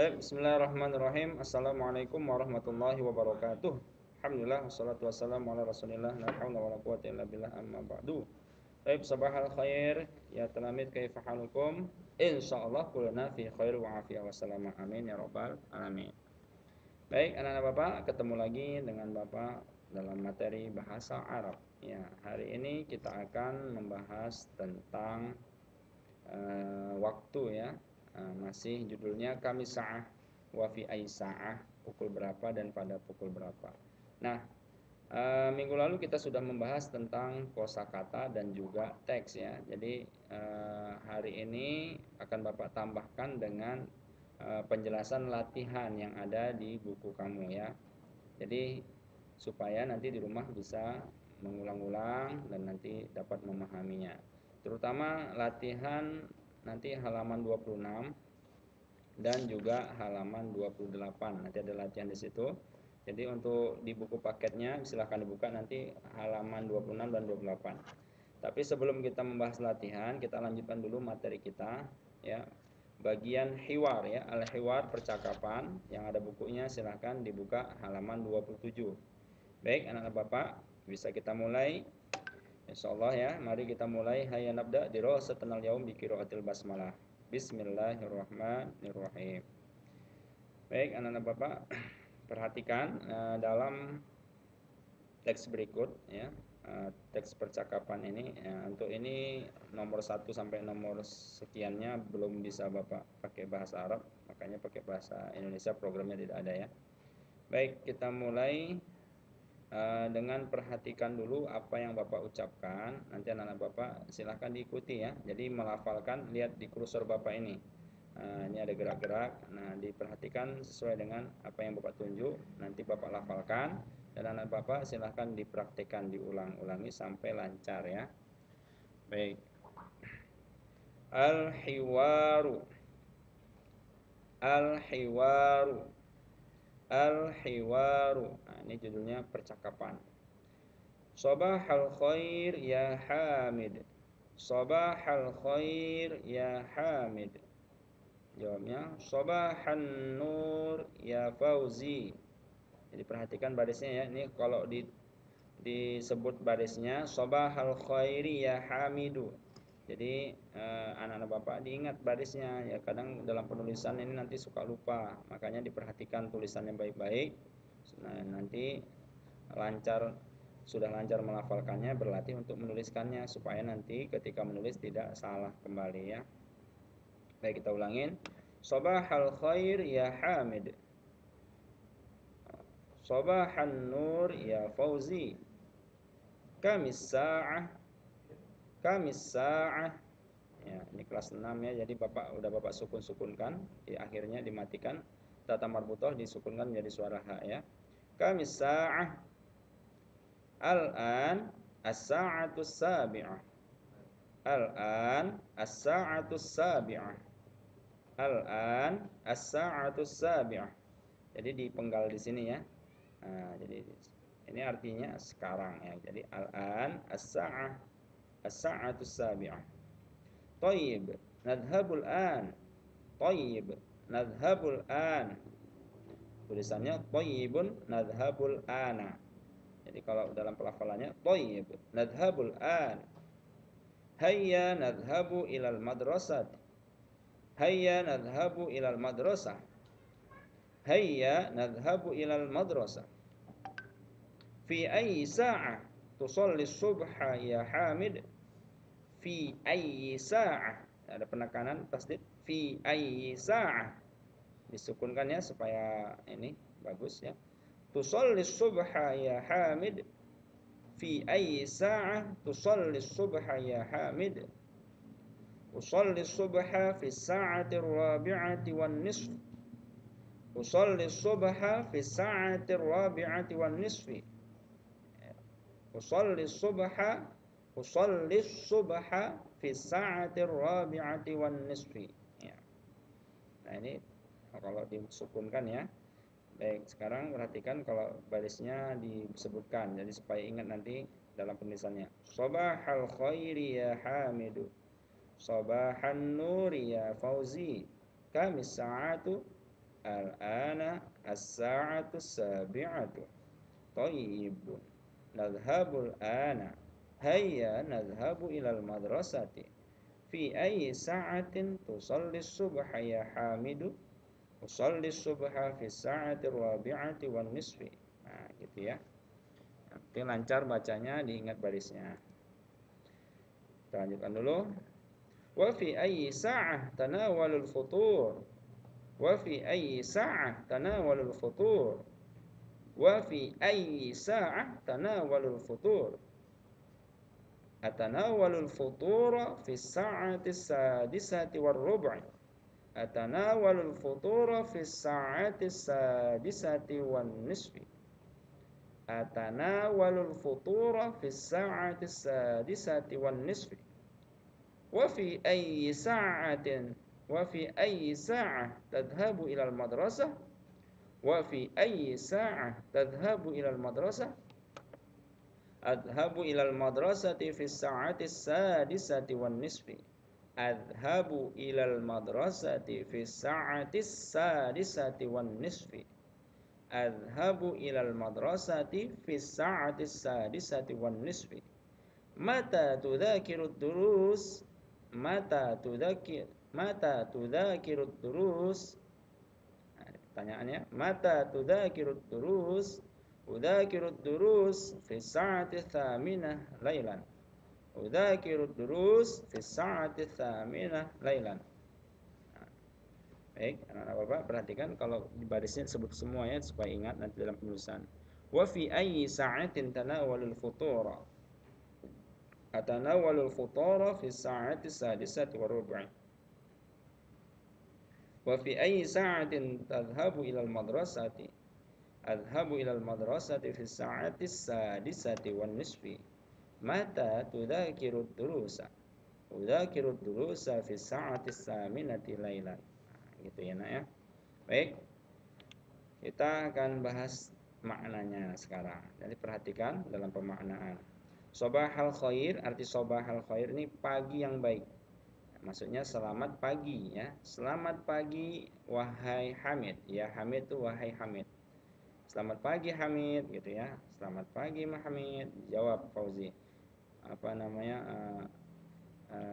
Bismillahirrahmanirrahim. Assalamualaikum warahmatullahi wabarakatuh. Alhamdulillah wassalatu wassalamu ala Rasulillah la haula wala quwwata illa billah amma ba'du. Baik, sabahal khair ya talamid kaifa halukum? Insyaallah kuluna fi khair wa afiyah wa salamah. Amin ya rabbal alamin. Baik, anak-anak Bapak, ketemu lagi dengan Bapak dalam materi bahasa Arab. Ya, hari ini kita akan membahas tentang waktu ya. Masih judulnya kami sa'ah wa fi ai sa'ah, pukul berapa dan pada pukul berapa. Nah, minggu lalu kita sudah membahas tentang kosakata dan juga teks ya. Jadi hari ini akan Bapak tambahkan dengan penjelasan latihan yang ada di buku kamu ya. Jadi supaya nanti di rumah bisa mengulang-ulang dan nanti dapat memahaminya. Terutama latihan nanti halaman 26 dan juga halaman 28. Nanti ada latihan di situ. Jadi untuk di buku paketnya silahkan dibuka nanti halaman 26 dan 28. Tapi sebelum kita membahas latihan, kita lanjutkan dulu materi kita ya. Bagian hiwar ya, al-hiwar percakapan yang ada bukunya silahkan dibuka halaman 27. Baik, anak-anak Bapak, bisa kita mulai. Insyaallah ya, mari kita mulai. Hayya nabda dirasatan al-yaum bi qiraatil basmalah. Bismillahirrahmanirrahim. Baik, anak-anak Bapak, perhatikan dalam teks berikut ya. Teks percakapan ini untuk ini nomor 1 sampai nomor sekiannya belum bisa Bapak pakai bahasa Arab, makanya pakai bahasa Indonesia, programnya tidak ada ya. Baik, kita mulai dengan perhatikan dulu apa yang Bapak ucapkan. Nanti anak-anak Bapak silahkan diikuti ya. Jadi melafalkan, lihat di kursor Bapak ini. Ini ada gerak-gerak. Nah, diperhatikan sesuai dengan apa yang Bapak tunjuk. Nanti Bapak lafalkan dan anak Bapak silahkan dipraktikkan, diulang-ulangi sampai lancar ya. Baik. Al-hiwaru. Al-hiwaru. Al-hiwaru. Nah, ini judulnya percakapan. Sabahal khair ya Hamid. Sabahal khair ya Hamid. Jawabnya sabahan nur ya Fauzi. Jadi perhatikan barisnya ya. Ini kalau disebut barisnya sabahal khairi ya Hamidu. Jadi anak-anak Bapak diingat barisnya ya. Kadang dalam penulisan ini nanti suka lupa. Makanya diperhatikan tulisannya baik-baik. Nah, nanti sudah lancar melafalkannya, berlatih untuk menuliskannya supaya nanti ketika menulis tidak salah kembali ya. Baik, kita ulangin. Sabahal khair ya Hamid. Sabahan nur ya Fauzi. Kamis sa'ah. Kamis sa'ah. Ya, ini kelas 6 ya. Jadi Bapak sukun-sukunkan, di akhirnya dimatikan. Tata marbutoh disukunkan menjadi suara H ya. Kamis sa'ah. Al-an as-sa'atu sabi'ah. Al-an as-sa'atu sabi'ah. Al-an as-sa'atu sabi'ah. Jadi dipenggal di sini ya. Nah, jadi ini artinya sekarang ya. Jadi al-an as-sa'ah as-sa'atu sabi'ah. Thayyib, nadhhabul an. Thayyib, nadhhabul an. Tulisannya thayyibun nadhhabul ana. Jadi kalau dalam pelafalannya thayyib, nadhhabul an. Hayya nadhhabu ilal madrasah. Hayya nadhhabu ilal madrasah. Hayya nadhhabu ilal madrasah. Fi ayyi sa'ah tusalli subha ya Hamid? Fi ayyi sa'ah. Ada penekanan tasdid. Fi ayyi sa'ah. Disukunkan ya supaya ini bagus ya. Tusalli subha ya Hamid? Fi ayyi sa'ah tusalli subha ya Hamid? Usalli subha fi sa'ati ar-rabi'ati wan nisf. Usalli subha fi sa'ati ar-rabi'ati wan nisfi. Usalli subha fi sa'ati ar-rabi'ati wan nisfi. Ya. Nah, ini kalau disukunkan ya. Baik, sekarang perhatikan kalau barisnya disebutkan. Jadi supaya ingat nanti dalam penulisannya. Sabahal khairi ya Hamidu. Sabahan nuri ya Fauzi. Kamis sa'atu Al-ana as-sa'atu sabi'atu. Thayyibun. Nadhhabul ana. Hayya nadhhabu ilal madrasati. Fi ayyi sa'atin tusalli subha ya Hamidu? Usalli subha fi sa'ati rabi'ati wan nisfi. Nah, gitu ya. Nanti lancar bacanya, diingat barisnya. Kita lanjutkan dulu. Wa fi ayyi sa'ah tanawalul futur. Wa fi ayyi sa'ah tanawalul futur. Wa fi ayyi sa'ah tanawalul futur. Atanawalul futura fi sa'ati sadisati war rub'i. Atanawalul futura fi sa'ati sadisati wan nisfi. Atanawalul futura fi sa'ati sadisati wan nisfi. Wa fi ayyi sa'atin wa fi ayyi sa'ah tadhhabu ila al-madrasah? Wa fi ayyi sa'ah tadhhabu ila al-madrasah? Adhabu ilal madrasati fi sa'ati sadisati wan nisfi. Adhabu ilal madrasati fi sa'ati sadisati wan nisfi. Adhabu ilal madrasati fi sa'ati sadisati wan nisfi. Mata tudzakiru durus? Mata tudzakiru durus? Pertanyaannya, mata tudzakiru durus? Udzakiru durus fi sa'ati tsaminah lailan. Udzakiru durus fi sa'ati tsaminah lailan. Baik, anak-anak Bapak perhatikan kalau di barisnya disebut semuanya supaya ingat nanti dalam penulisan. Wa fi ayyi sa'atin tanawalul futura? Atanawalul futura fi sa'ati sadisati wa rub'i. Wa fi ayyi sa'atin tadhhabu ilal madrasati? Adhabu ilal madrasati fi sa'ati sadisati wan nisfi. Mata tudzakiru durusa? Udzakiru durusa fi sa'ati saminati lailan. Gitu ya, Nak ya. Baik. Kita akan bahas maknanya sekarang. Jadi perhatikan dalam pemaknaan. Sobahal khair, arti sobahal khair ini pagi yang baik. Maksudnya selamat pagi ya. Selamat pagi wahai Hamid. Ya Hamid itu wahai Hamid. Selamat pagi Hamid gitu ya. Selamat pagi Hamid. Jawab Fauzi. Apa namanya?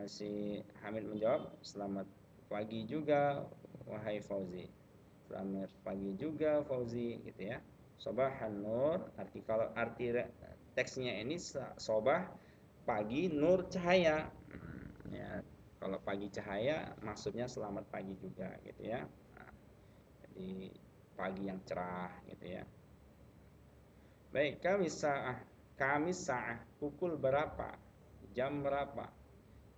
Si Hamid menjawab, selamat pagi juga wahai Fauzi. Selamat pagi juga Fauzi gitu ya. Sobahan nur, kalau arti teksnya ini sobah pagi, nur cahaya. Ya, kalau pagi cahaya maksudnya selamat pagi juga gitu ya. Nah, jadi pagi yang cerah gitu ya. Baik, kami sa'ah pukul berapa? Jam berapa?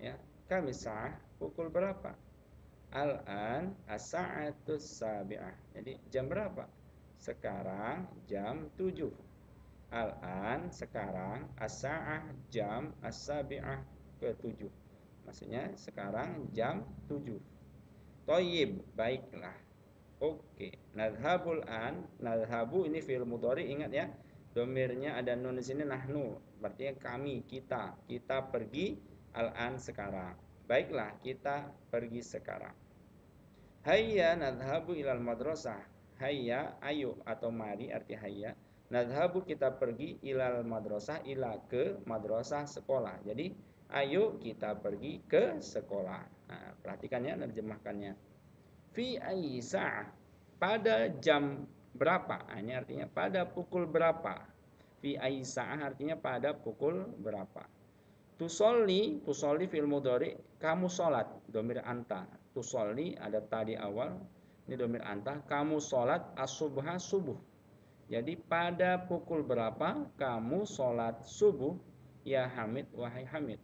Ya, kami sa'ah pukul berapa? Al-an as-sa'atus sabi'ah. Jadi jam berapa? Sekarang jam 7. Al-an sekarang as-sa'ah jam as-sabi'ah ke-7. Maksudnya sekarang jam 7. Thayyib, baiklah. Oke, nadhabul an, nadhabu ini fi'il mudhari, ingat ya. Domirnya ada nun di sini nahnu, berarti kami, kita pergi al-an sekarang. Baiklah, kita pergi sekarang. Hayya nadhabu ilal madrasah. Hayya, ayo atau mari arti hayya. Nadhabu kita pergi ilal madrasah, ila ke madrasah sekolah. Jadi ayo kita pergi ke sekolah. Nah, perhatikan ya, terjemahkannya. Fi ayyi sa'ah, pada jam berapa? Nah, ini artinya pada pukul berapa. Fi ayyi sa'ah artinya pada pukul berapa. Tusolli fil mudhari, kamu sholat, domir anta. Tusolli ada tadi awal, ini domir anta. Kamu sholat as-subha subuh. Jadi pada pukul berapa kamu sholat subuh ya Hamid wahai Hamid?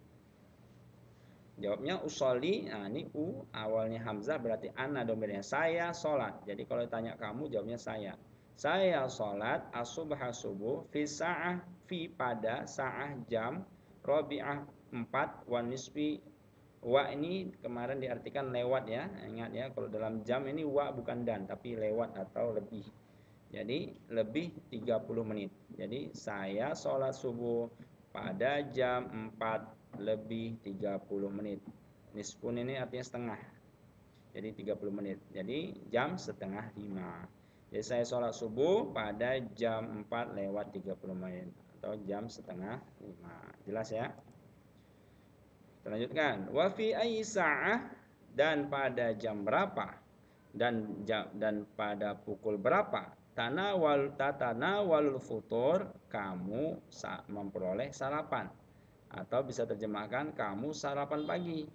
Jawabnya usolli. Nah ini awalnya hamzah berarti ana domirnya, saya sholat. Jadi kalau ditanya kamu jawabnya saya. Saya sholat as-subha subuh fi sa'ah, fi pada sa'ah jam Rabi'ah 4 wan nisfi. Wa ini kemarin diartikan lewat ya. Ingat ya, kalau dalam jam ini wa bukan dan tapi lewat atau lebih. Jadi lebih 30 menit. Jadi saya sholat subuh pada jam 4 lebih 30 menit. Nisfun ini artinya setengah. Jadi 30 menit. Jadi jam setengah 5. Jadi saya sholat subuh pada jam 4 lewat 30 menit atau jam setengah 5. Jelas ya? Kita lanjutkan. Wa fi ayyi sa'ah, dan pada jam berapa dan pada pukul berapa tatanawalul futur, kamu memperoleh sarapan, atau bisa terjemahkan kamu sarapan pagi.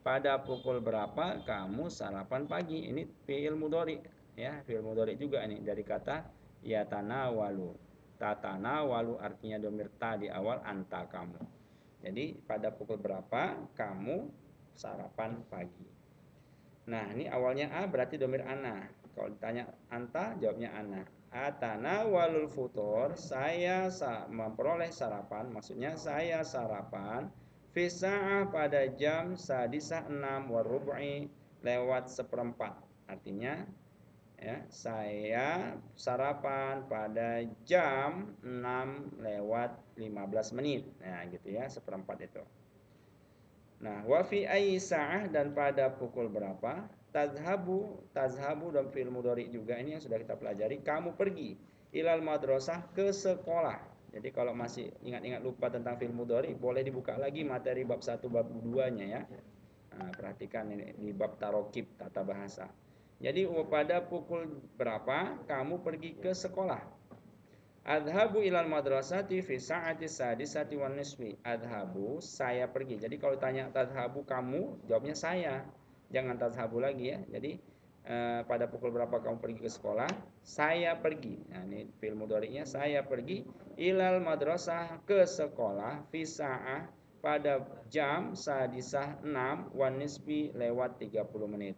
Pada pukul berapa kamu sarapan pagi? Ini fi'il mudhari ya, fi'il mudhari juga ini dari kata yatanawalu. Tatanawalu artinya domir ta di awal, anta kamu. Jadi pada pukul berapa kamu sarapan pagi. Nah, ini awalnya a berarti domir ana. Kalau ditanya anta, jawabnya ana. Atana walul futur, saya memperoleh sarapan, maksudnya saya sarapan fisa'ah pada jam sadisah 6 warubu'i lewat seperempat. Artinya ya, saya sarapan pada jam 6 lewat 15 menit. Nah, gitu ya, seperempat itu. Nah, wa fi ayyi sa'ah, dan pada pukul berapa tazhabu dan fi'il mudhari juga ini yang sudah kita pelajari, kamu pergi ilal madrasah, ke sekolah. Jadi kalau masih ingat-ingat lupa tentang fi'il mudhari, boleh dibuka lagi materi bab 1 bab 2-nya ya. Nah, perhatikan ini di bab tarokib tata bahasa. Jadi pada pukul berapa kamu pergi ke sekolah? Adhabu ilal madrasati fi sa'ati sadisati wan nisfi. Adhabu, saya pergi. Jadi kalau tanya tadhabu kamu, jawabnya saya. Jangan tadhabu lagi ya. Jadi pada pukul berapa kamu pergi ke sekolah? Saya pergi. Nah, ini fi'il mudhari'nya, saya pergi ilal madrasah, ke sekolah, fi sa'ah pada jam sadisah 6 wan nisfi lewat 30 menit.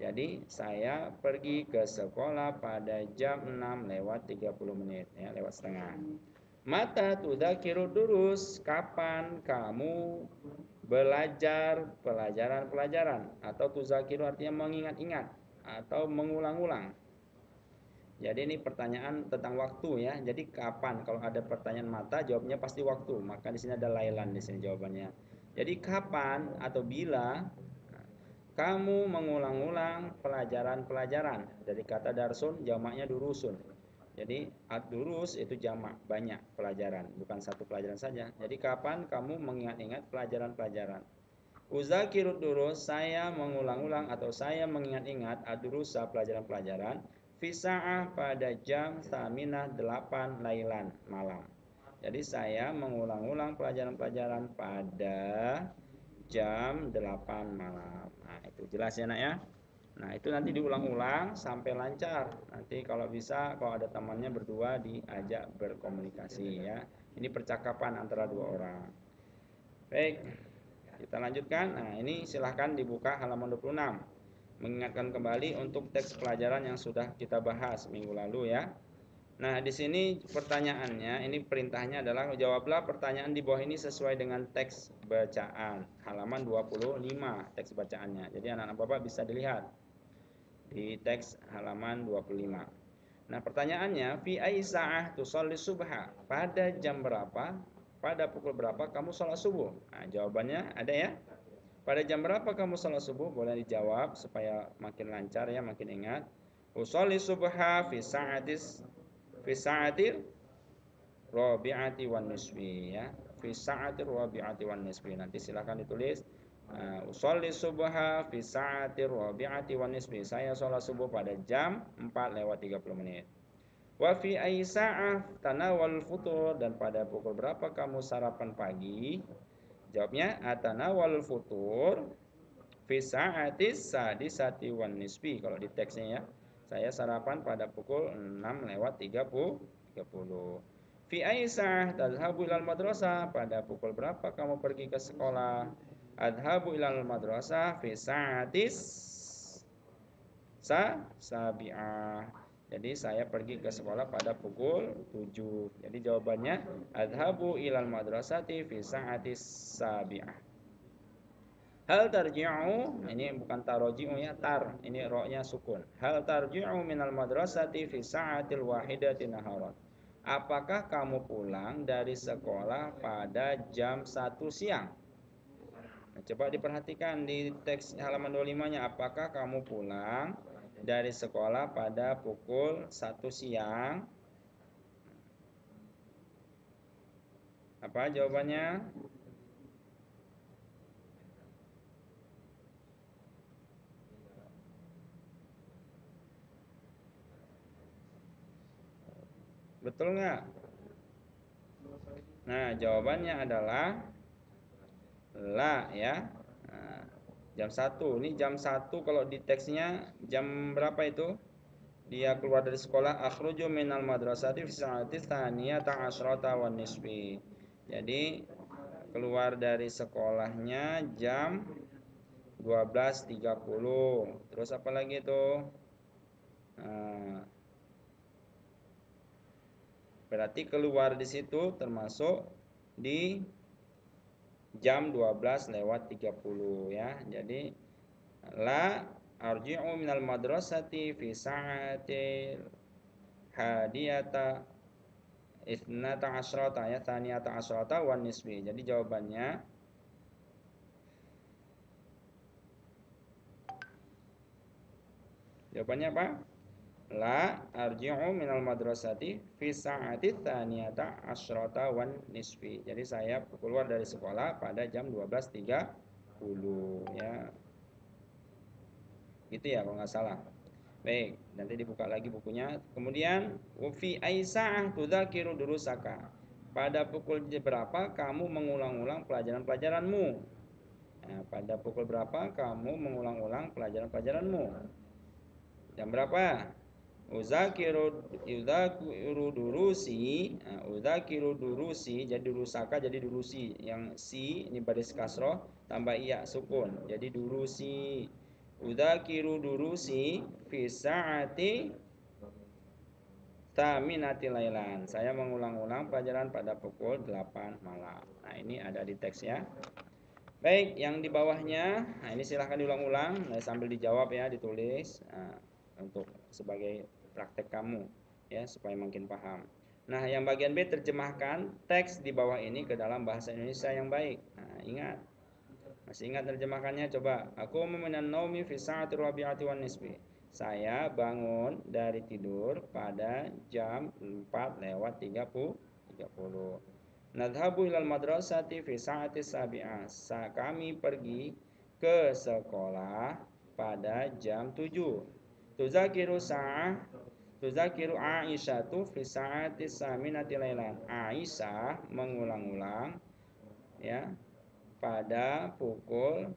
Jadi saya pergi ke sekolah pada jam 6 lewat 30 menit ya, lewat setengah. Mata tudzakiru durus, kapan kamu belajar pelajaran-pelajaran, atau tuzakiru artinya mengingat-ingat atau mengulang-ulang. Jadi ini pertanyaan tentang waktu ya. Jadi kapan? Kalau ada pertanyaan mata, jawabnya pasti waktu. Maka di sini ada lailan di sini jawabannya. Jadi kapan atau bila kamu mengulang-ulang pelajaran-pelajaran. Dari kata darsun, jamaknya durusun. Jadi ad-durus itu jamak, banyak pelajaran, bukan satu pelajaran saja. Jadi kapan kamu mengingat-ingat pelajaran-pelajaran? Uzakirud durus, saya mengulang-ulang atau saya mengingat-ingat ad-durusa, pelajaran-pelajaran, fisa'ah pada jam saminah 8 lailan, malam. Jadi saya mengulang-ulang pelajaran-pelajaran pada jam 8 malam. Nah, itu jelas ya nak ya. Nah, itu nanti diulang-ulang sampai lancar. Nanti kalau bisa, kalau ada temannya berdua, diajak berkomunikasi ya. Ini percakapan antara dua orang. Baik, kita lanjutkan. Nah, ini silahkan dibuka halaman 26. Mengingatkan kembali untuk teks pelajaran yang sudah kita bahas minggu lalu ya. Nah, di sini pertanyaannya, ini perintahnya adalah jawablah pertanyaan di bawah ini sesuai dengan teks bacaan. Halaman 25 teks bacaannya. Jadi anak-anak Bapak bisa dilihat di teks halaman 25. Nah, pertanyaannya, fi ayyi sa'ah tusalli subha? Pada jam berapa? Pada pukul berapa kamu sholat subuh? Nah, jawabannya ada ya. Pada jam berapa kamu sholat subuh? Boleh dijawab supaya makin lancar ya, makin ingat. Usolli subha fi sa'atil rabi'ati wan nisfi ya. Fi sa'atil rabi'ati wan nisfi. Nanti silakan ditulis usolli subha fi sa'atil rabi'ati wan nisfi. Saya sholat subuh pada jam 4 lewat 30 menit. Wa fi ayyi sa'ah tanawal futur? Dan pada pukul berapa kamu sarapan pagi? Jawabnya atanawal futur fi sa'atis sadisati wan nisfi. Kalau di teksnya ya, saya sarapan pada pukul 6 lewat 30. Fi ayyi sa'ah tadhhabu ilal madrasah? Pada pukul berapa kamu pergi ke sekolah? Adhabu ilal madrasah fi sa'atis sabi'ah. Jadi saya pergi ke sekolah pada pukul 7. Jadi jawabannya adhabu ilal madrasati fi sa'atis sabi'ah. Hal tarji'u, ini bukan taroji'u ya, tar, ini ro-nya sukun. Hal tarji'u minal madrasati fi sa'atil wahidati naharat? Apakah kamu pulang dari sekolah pada jam 1 siang? Coba diperhatikan di teks halaman 25-nya, apakah kamu pulang dari sekolah pada pukul 1 siang? Apa jawabannya? Betul nggak? Nah, jawabannya adalah la ya. Nah, jam 1. Ini jam 1 kalau di teksnya jam berapa itu? Dia keluar dari sekolah, akhruju minal madrasati fi sa'ati tsaniyata asyrata wan nisfi. Jadi keluar dari sekolahnya jam 12.30. Terus apa lagi itu? Nah, berarti keluar di situ termasuk di jam 12:30 ya. Jadi la arji'u minal madrasati fi sa'atil hadiyata isnata asyrata ya tsaniyata asyrata wan nisfi. Jadi jawabannya apa? La arji'u minal madrasati fi sa'ati tsaniyata asyrata wan nisfi. Jadi saya keluar dari sekolah pada jam 12.30 ya. Gitu ya kalau nggak salah. Baik, nanti dibuka lagi bukunya. Kemudian fi aisa'ah tudzakiru durusaka. Pada pukul berapa kamu mengulang-ulang pelajaran-pelajaranmu? Nah, pada pukul berapa kamu mengulang-ulang pelajaran-pelajaranmu? Jam berapa? Uzakiru durusi. Nah, uzakiru durusi jadi durusaka jadi durusi. Yang si ini baris kasroh tambah iya sukun. Jadi durusi. Uzakiru durusi fi sa'ati taminati lailan. Saya mengulang-ulang pelajaran pada pukul 8 malam. Nah, ini ada di teks ya. Baik, yang di bawahnya, nah ini silahkan diulang-ulang, nah, sambil dijawab ya, ditulis untuk sebagai praktek kamu ya supaya makin paham. Nah, yang bagian B terjemahkan teks di bawah ini ke dalam bahasa Indonesia yang baik. Nah, ingat. Masih ingat terjemahkannya? Coba. Aku minan naumi fi sa'ati rabi'ati wan nisfi. Saya bangun dari tidur pada jam 4:30. Nadhabu ilal madrasati fi sa'ati sabi'ah. Kami pergi ke sekolah pada jam 7. Tuzakiru sa'ah Tuzakiru Aisyatu fi sa'ati saminati lailan. Aisyah mengulang-ulang ya pada pukul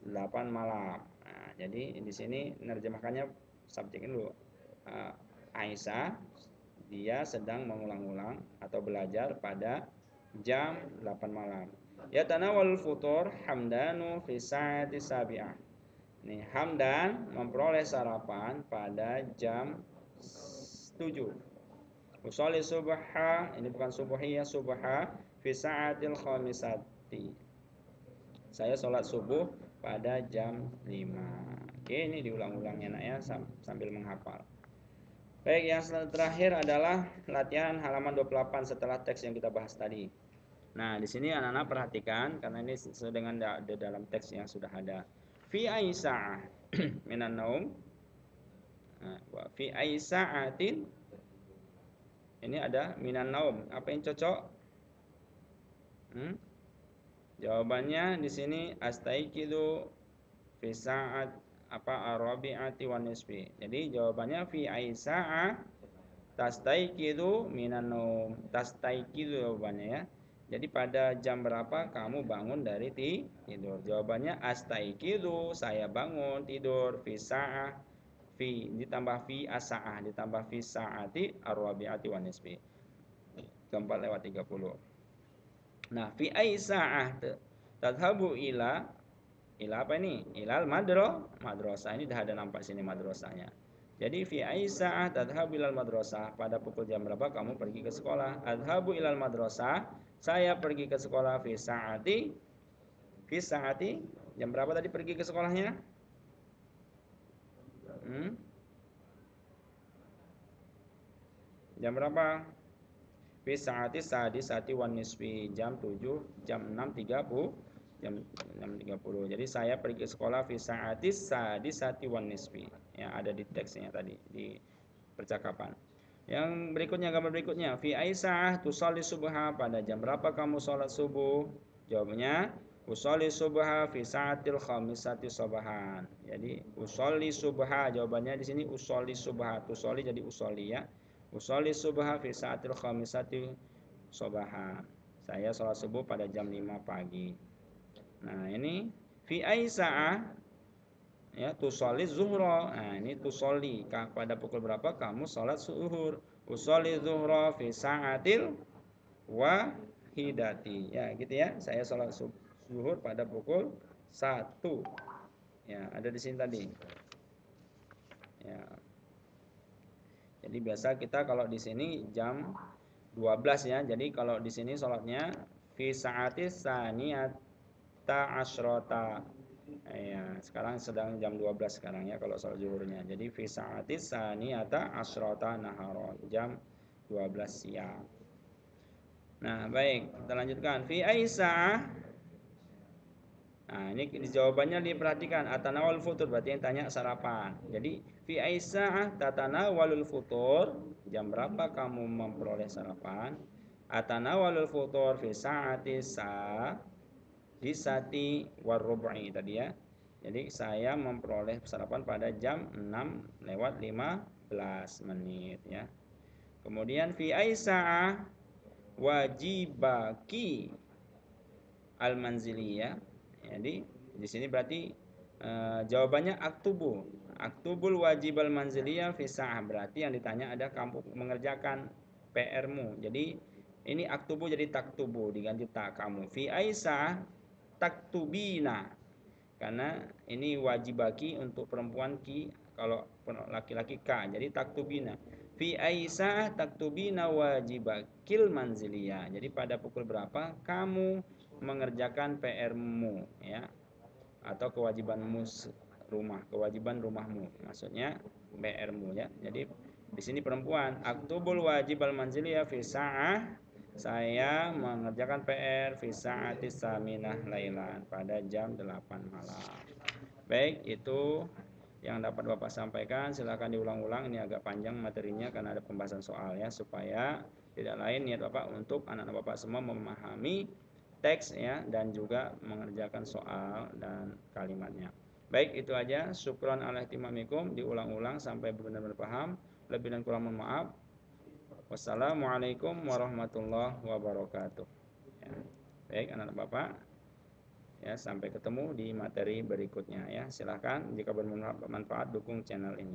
8 malam. Nah, jadi di sini nerjemahkannya subjeknya dulu. Aisyah dia sedang mengulang-ulang atau belajar pada jam 8 malam. Ya tanawal futur Hamdanu fi sa'ati sabi'ah. Nih, Hamdan memperoleh sarapan pada jam 7. Usolli subha, ini bukan subuhi ya, subha fi sa'atil khamisati. Saya sholat subuh pada jam 5. Oke, ini diulang-ulang ya nak ya sambil menghafal. Baik, yang terakhir adalah latihan halaman 28 setelah teks yang kita bahas tadi. Nah, di sini anak-anak perhatikan karena ini sesuai dengan dalam teks yang sudah ada. Fi aisa'ah minan naum. Wa fi aisa'atin ini ada minan naum. Apa yang cocok? Jawabannya di sini astaiqidu fi sa'at arabi'ati wan nisfi. Jadi jawabannya fi aisa'a tastaiqidu minan naum. Tastaiqidu jawabannya ya. Jadi pada jam berapa kamu bangun dari tidur? Jawabannya astaiqidu, saya bangun tidur fi sa'ah fi ditambah fi asa'ah ditambah fi sa'ati arabi'ati wan nisfi. 4:30. Nah, fi ai sa'ah tadhabu ila apa ini? Ilal madrasah. Ini dah ada nampak sini madrasahnya. Jadi fi ai sa'ah tadhabu ilal madrasah. Pada pukul jam berapa kamu pergi ke sekolah? Adhabu ilal madrasah. Saya pergi ke sekolah fi sa'ati jam berapa tadi pergi ke sekolahnya? Jam berapa? Fi sa'ati sadisati wan nisfi, jam 7, jam 6.30 jam 6.30. Jadi saya pergi ke sekolah fi sa'atis sadisati wan nisfi. Ya, ada di teksnya tadi di percakapan. Yang berikutnya, gambar berikutnya, fi aisah tusalli subha, pada jam berapa kamu sholat subuh? Jawabnya usolli subha fi sa'atil khamisati sabahan. Jadi usolli subha, jawabannya di sini usolli subha, tusolli jadi usolli ya. Usolli subha fi sa'atil khamisati sabahan. Saya sholat subuh pada jam 5 pagi. Nah, ini fi aisah ya tusolli zuhra. Nah, ini tusolli pada pukul berapa kamu sholat zuhur? Usolli zuhra fi sa'atil wahidati. Ya, gitu ya. Saya sholat zuhur pada pukul 1. Ya, ada di sini tadi. Ya. Jadi biasa kita kalau di sini jam 12 ya. Jadi kalau di sini sholatnya fi sa'atis saniyata asyrota. Ya, sekarang sedang jam 12 sekarang ya kalau sholat zuhurnya. Jadi fi sa'atis saniyata asyrota naharon, jam 12 siang. Nah, baik, kita lanjutkan. Fi aisah. Nah, ini jawabannya diperhatikan. Atanawal futur, berarti yang tanya sarapan. Jadi fi aisah tatanawalul futur, jam berapa kamu memperoleh sarapan? Atanawalul futur fi sa'ati disati warrubai tadi ya. Jadi saya memperoleh sarapan pada jam 6:15 ya. Kemudian fi aisah wajibaki al-manziliyah. Jadi di sini berarti jawabannya aktubul wajib al-manziliyah fi sa'ah, berarti yang ditanya ada kamu mengerjakan PR-mu. Jadi ini aktubu jadi taktubu, diganti tak kamu. Fi aisah taktubina, karena ini wajibaki untuk perempuan ki, kalau laki-laki ka, jadi taktubina. Fi aisah taktubina wajibakil manziliyah, jadi pada pukul berapa kamu mengerjakan PR-mu ya, atau kewajibanmu rumah, kewajiban rumahmu, maksudnya PR-mu ya. Jadi di sini perempuan, aktubul wajib al manziliyah fi sa'ah, saya mengerjakan PR fi sa'atis saminah lailan, pada jam 8 malam. Baik, itu yang dapat Bapak sampaikan. Silakan diulang-ulang, ini agak panjang materinya karena ada pembahasan soal ya, supaya tidak lain niat Bapak untuk anak-anak Bapak semua memahami teks ya, dan juga mengerjakan soal dan kalimatnya. Baik, itu aja. Syukron ala ihtimamikum, diulang-ulang sampai benar-benar paham. Lebih dan kurang mohon maaf. Wassalamualaikum warahmatullahi wabarakatuh. Ya. Baik anak-anak Bapak, ya sampai ketemu di materi berikutnya ya. Silahkan jika bermanfaat dukung channel ini.